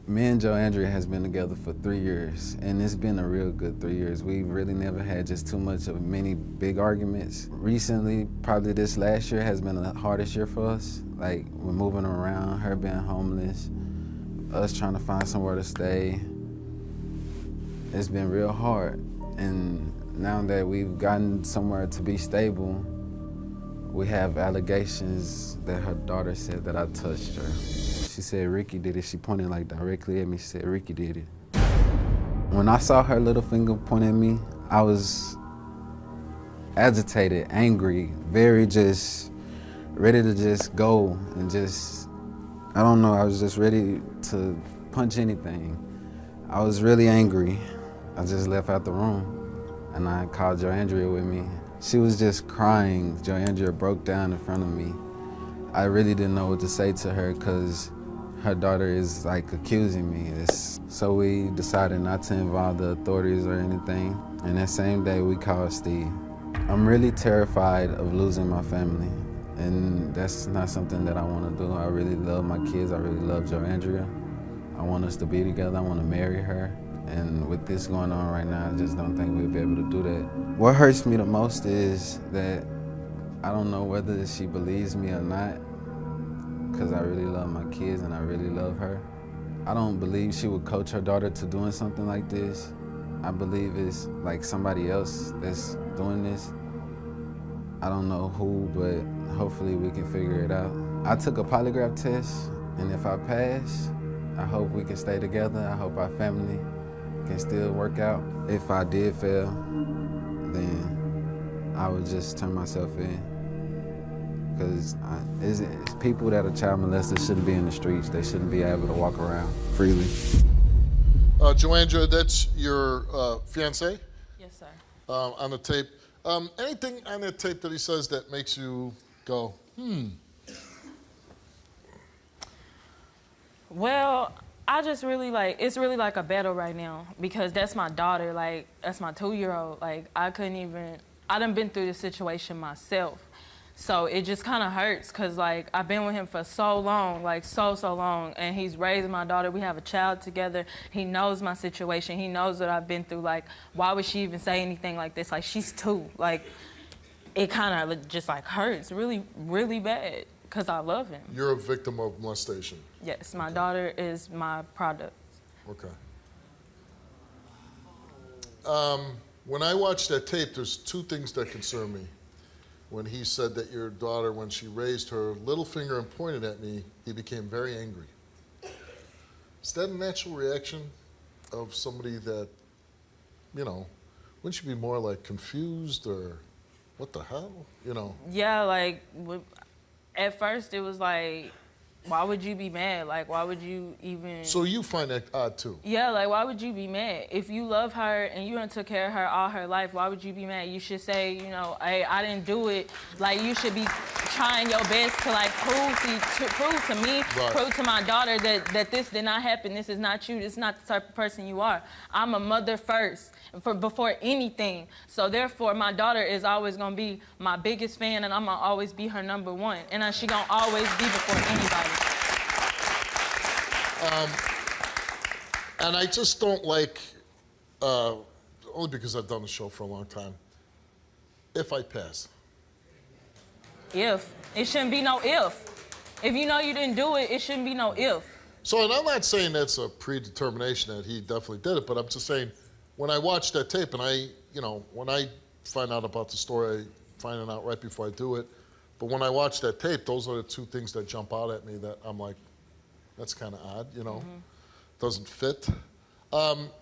Me and Joandra has been together for 3 years, and it's been a real good 3 years. We've really never had just too much of many big arguments. Recently, probably this last year has been the hardest year for us. Like, we're moving around, her being homeless, us trying to find somewhere to stay. It's been real hard. And now that we've gotten somewhere to be stable, we have allegations that her daughter said that I touched her. She said Rickey did it. She pointed like directly at me. She said Rickey did it. When I saw her little finger point at me, I was agitated, angry, very just ready to just go and just, I don't know, I was just ready to punch anything. I was really angry. I just left out the room and I called Joanndrea with me. She was just crying. Joandra broke down in front of me. I really didn't know what to say to her because her daughter is like accusing me. So we decided not to involve the authorities or anything. And that same day we called Steve. I'm really terrified of losing my family. And that's not something that I want to do. I really love my kids. I really love Joandrea. I want us to be together. I want to marry her. And with this going on right now, I just don't think we'll be able to do that. What hurts me the most is that I don't know whether she believes me or not, because I really love my kids and I really love her. I don't believe she would coach her daughter to doing something like this. I believe it's like somebody else that's doing this. I don't know who, but hopefully we can figure it out. I took a polygraph test, and if I pass, I hope we can stay together. I hope our family can still work out. If I did fail, then I would just turn myself in. Because it's people that are child molesters shouldn't be in the streets. They shouldn't be able to walk around freely. Joandra, that's your fiancé? Yes, sir. On the tape. Anything on that tape that he says that makes you go, Well, I just really it's really like a battle right now because that's my daughter, like, that's my 2-year-old. Like, I done been through this situation myself. So it just kind of hurts because, like, I've been with him for so long, like so long, and he's raising my daughter. We have a child together. He knows my situation. He knows what I've been through. Like, why would she even say anything like this? Like, she's 2. Like, it kind of just, like, hurts really, really bad because I love him. You're a victim of molestation? Yes, my daughter is my product. Okay. When I watched that tape, there's 2 things that concern me. When he said that your daughter, when she raised her little finger and pointed at me, he became very angry. Is that a natural reaction of somebody that, you know, wouldn't you be more like confused or what the hell, you know? Yeah, like, at first it was like, why would you be mad? Like, why would you even... So you find that odd too? Yeah, like, why would you be mad? If you love her and you done took care of her all her life, why would you be mad? You should say, you know, hey, I didn't do it. Like, you should be trying your best to, like, prove to me, right, prove to my daughter that this did not happen. This is not you. This is not the type of person you are. I'm a mother first, before anything. So therefore, my daughter is always gonna be my biggest fan, and I'm gonna always be her #1. And she gonna always be before anybody. And I just don't like, only because I've done the show for a long time, if I pass. If. It shouldn't be no if. If you know you didn't do it, it shouldn't be no if. So, and I'm not saying that's a predetermination that he definitely did it, but I'm just saying, when I watch that tape and when I find out about the story, I find it out right before I do it. But when I watch that tape, those are the 2 things that jump out at me that I'm like, that's kind of odd, you know? Doesn't fit.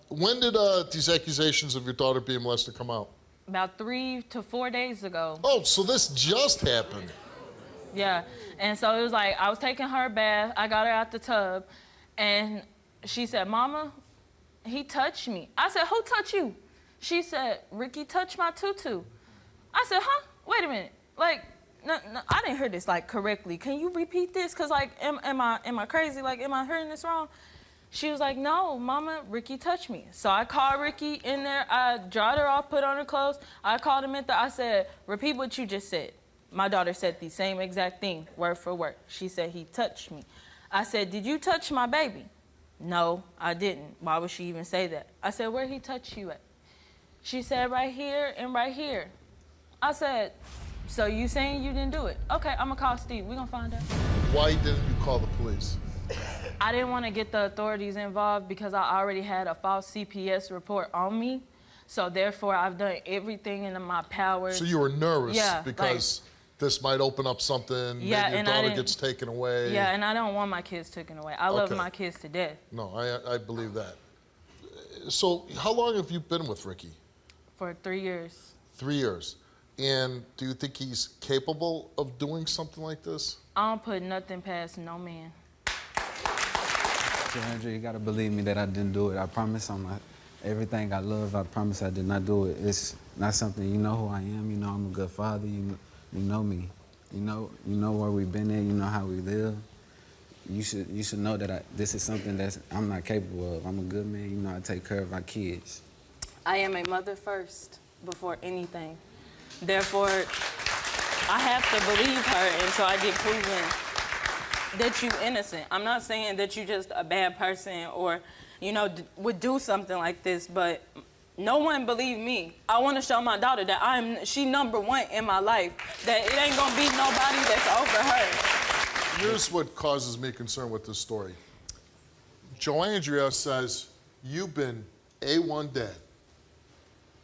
When did these accusations of your daughter being molested come out? About 3 to 4 days ago. Oh, so this just happened. Yeah, and so it was like, I was taking her bath, I got her out the tub, and she said, Mama, he touched me. I said, who touched you? She said, Rickey touched my tutu. I said, huh? Wait a minute. Like, no, I didn't hear this, like, correctly. Can you repeat this? Because, like, am I crazy? Like, am I hearing this wrong? She was like, no, Mama, Rickey touched me. So I called Rickey in there. I dried her off, put on her clothes. I called him in there. I said, repeat what you just said. My daughter said the same exact thing, word for word. She said, he touched me. I said, did you touch my baby? No, I didn't. Why would she even say that? I said, where he touch you at? She said, right here and right here. I said, so you saying you didn't do it? Okay, I'm gonna call Steve. We're gonna find out. Why didn't you call the police? I didn't want to get the authorities involved because I already had a false CPS report on me. So therefore, I've done everything in my power. So you were nervous Yeah, because this might open up something, Yeah, maybe your and daughter gets taken away. Yeah, and I don't want my kids taken away. I love Okay. my kids to death. No, I believe that. So how long have you been with Rickey? For 3 years. 3 years. And do you think he's capable of doing something like this? I don't put nothing past no man. Joandra, you gotta believe me that I didn't do it. I promise on my everything I love. I promise I did not do it. It's not something. You know who I am. You know I'm a good father. You know me. You know where we've been at. You know how we live. You should know that this is something that I'm not capable of. I'm a good man. You know I take care of our kids. I am a mother first before anything. Therefore, I have to believe her until I get proven that you innocent. I'm not saying that you just a bad person or, you know, would do something like this, but no one believed me. I want to show my daughter that she number one in my life, that it ain't gonna be nobody that's over her. Here's what causes me concern with this story. Joanndrea says, you've been A1 dead.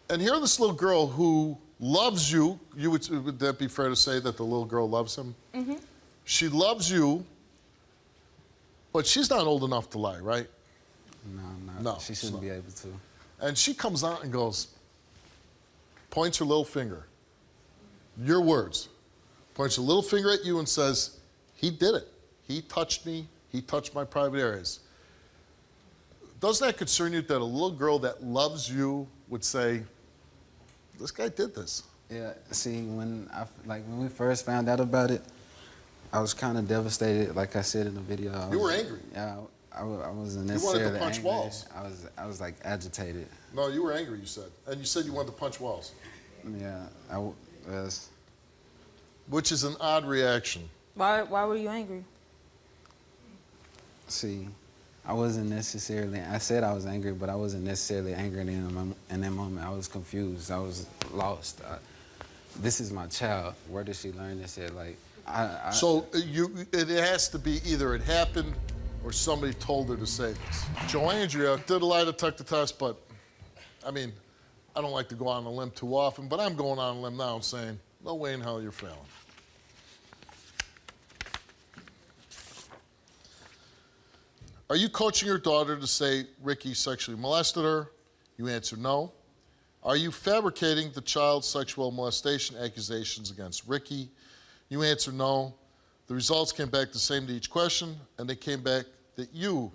And here's this little girl who loves you. Would that be fair to say that the little girl loves him? Mm-hmm. She loves you, but she's not old enough to lie, right? No, she shouldn't be able to. And she comes out and goes, points her little finger. Your words. Points her little finger at you and says, he did it. He touched me. He touched my private areas. Doesn't that concern you that a little girl that loves you would say, this guy did this? Yeah, see, when we first found out about it, I was kind of devastated, like I said in the video. You were angry. Yeah, I wasn't You necessarily wanted to punch angry. walls. I was like agitated. No, you were angry, you said. And you said you wanted to punch walls. Yeah, I was. Which is an odd reaction. Why were you angry? See, I wasn't necessarily, I said I was angry, but I wasn't necessarily angry in that moment. I was confused. I was lost. This is my child. Where did she learn this at? Like, So it has to be either it happened or somebody told her to say this. Joanndrea did a lie detector test, but I mean, I don't like to go on a limb too often, but I'm going on a limb now and saying, no way in hell you're failing. Are you coaching your daughter to say Rickey sexually molested her? You answer no. Are you fabricating the child's sexual molestation accusations against Rickey? You answer no. The results came back the same to each question, and they came back that you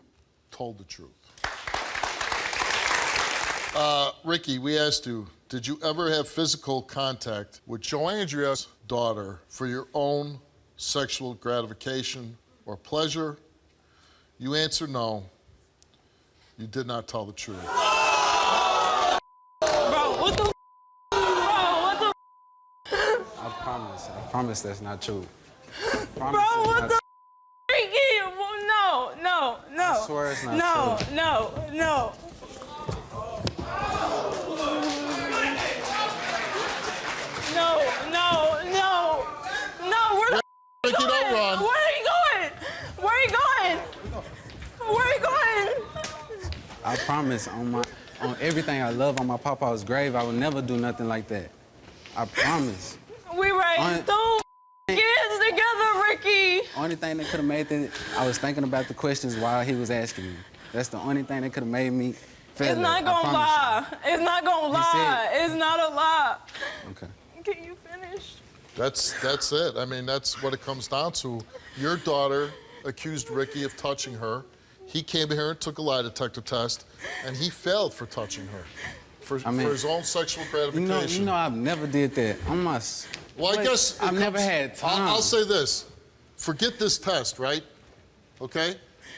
told the truth. Rickey, we asked you, did you ever have physical contact with Joanndrea's daughter for your own sexual gratification or pleasure? You answer no. You did not tell the truth. Bro, what the I promise that's not true. Bro, what the Rickey? No. I swear it's not true. No. No, where the Rickey, don't run. Where are you going? I promise on everything I love on my papa's grave, I would never do nothing like that. I promise. We raised two kids together, Rickey. Only thing that could have made it, I was thinking about the questions while he was asking me. That's the only thing that could have made me feel It's not gonna lie. It's not gonna lie. It's not a lie. Okay. Can you finish? That's it. I mean, that's what it comes down to. Your daughter accused Rickey of touching her. He came here and took a lie detector test, and he failed for touching her, for his own sexual gratification. You know, I've never did that. Well, I guess I've never had time. I'll say this: forget this test, right? Okay?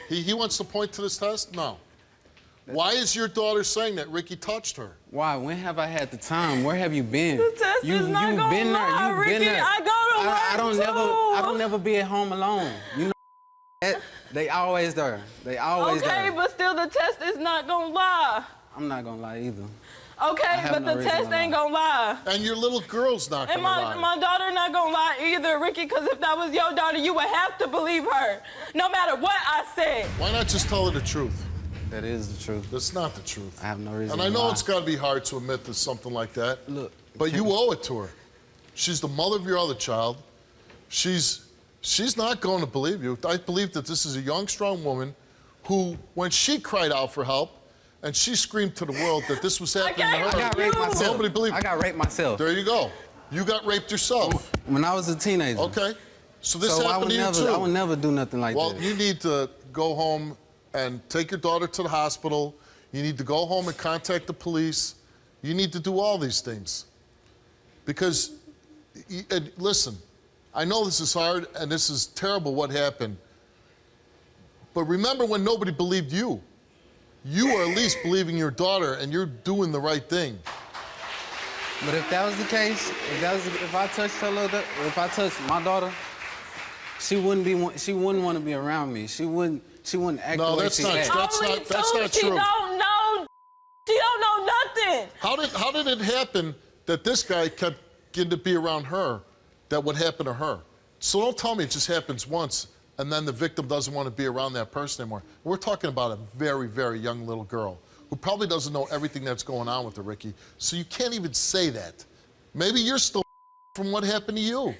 He wants to point to this test? No. Why is your daughter saying that Rickey touched her? Why? When have I had the time? Where have you been? The test is not gonna lie, Rickey. I go to work I don't never be at home alone. You know. They always there. They always there. Okay, but still the test is not gonna lie. I'm not gonna lie either. Okay, but the test ain't gonna lie. And your little girl's not gonna lie. And my daughter not gonna lie either, Ricky, because if that was your daughter, you would have to believe her, no matter what I said. Why not just tell her the truth? That is the truth. That's not the truth. I have no reason And I know to lie. it's gotta be hard to admit to something like that. Look, but you owe it to her. She's the mother of your other child. She's not going to believe you. I believe that this is a young, strong woman who, when she cried out for help, and she screamed to the world that this was happening to her. I got raped myself. Nobody believed. I got raped myself. There you go. You got raped yourself. When I was a teenager. Okay. So this happened to you too. I would never do nothing like that. Well, you need to go home and take your daughter to the hospital. You need to go home and contact the police. You need to do all these things. Because, and listen, I know this is hard and this is terrible what happened. But remember when nobody believed you. You are at least believing your daughter and you're doing the right thing. But if that was the case, if I touched my daughter, she wouldn't want to be around me. She wouldn't act the way she acts. That's not true. She don't know. She don't know nothing. How did it happen that this guy kept getting to be around her that would happen to her? So don't tell me it just happens once and then the victim doesn't want to be around that person anymore. We're talking about a very, very young little girl who probably doesn't know everything that's going on with her, Ricky. So you can't even say that. Maybe you're still from what happened to you.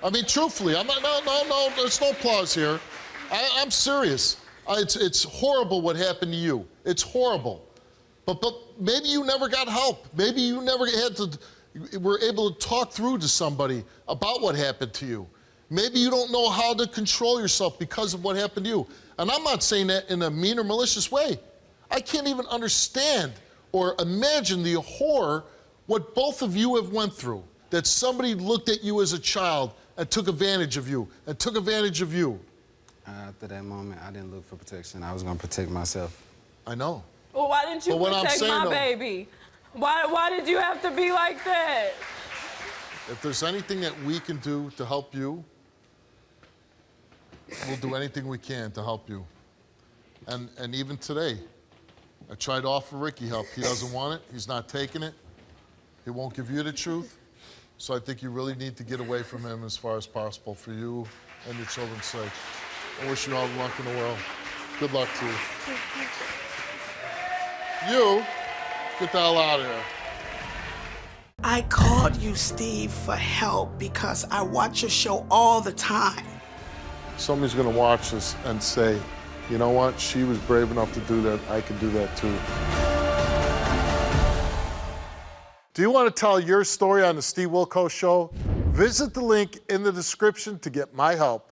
I mean, truthfully, I'm not, no, there's no applause here. I'm serious. It's horrible what happened to you. It's horrible. But maybe you never got help. Maybe you never were able to talk through to somebody about what happened to you. Maybe you don't know how to control yourself because of what happened to you. And I'm not saying that in a mean or malicious way. I can't even understand or imagine the horror what both of you have went through. That somebody looked at you as a child and took advantage of you, and took advantage of you. After that moment, I didn't look for protection. I was gonna protect myself. I know. Well, why didn't you protect my baby? Why did you have to be like that? If there's anything that we can do to help you, we'll do anything we can to help you. And even today, I tried to offer Ricky help. He doesn't want it. He's not taking it. He won't give you the truth. So I think you really need to get away from him as far as possible for you and your children's sake. I wish you all the luck in the world. Good luck to you. You, get the hell out of here. I called you, Steve, for help because I watch your show all the time. Somebody's gonna watch this and say, you know what, she was brave enough to do that, I can do that too. Do you want to tell your story on the Steve Wilkos Show? Visit the link in the description to get my help.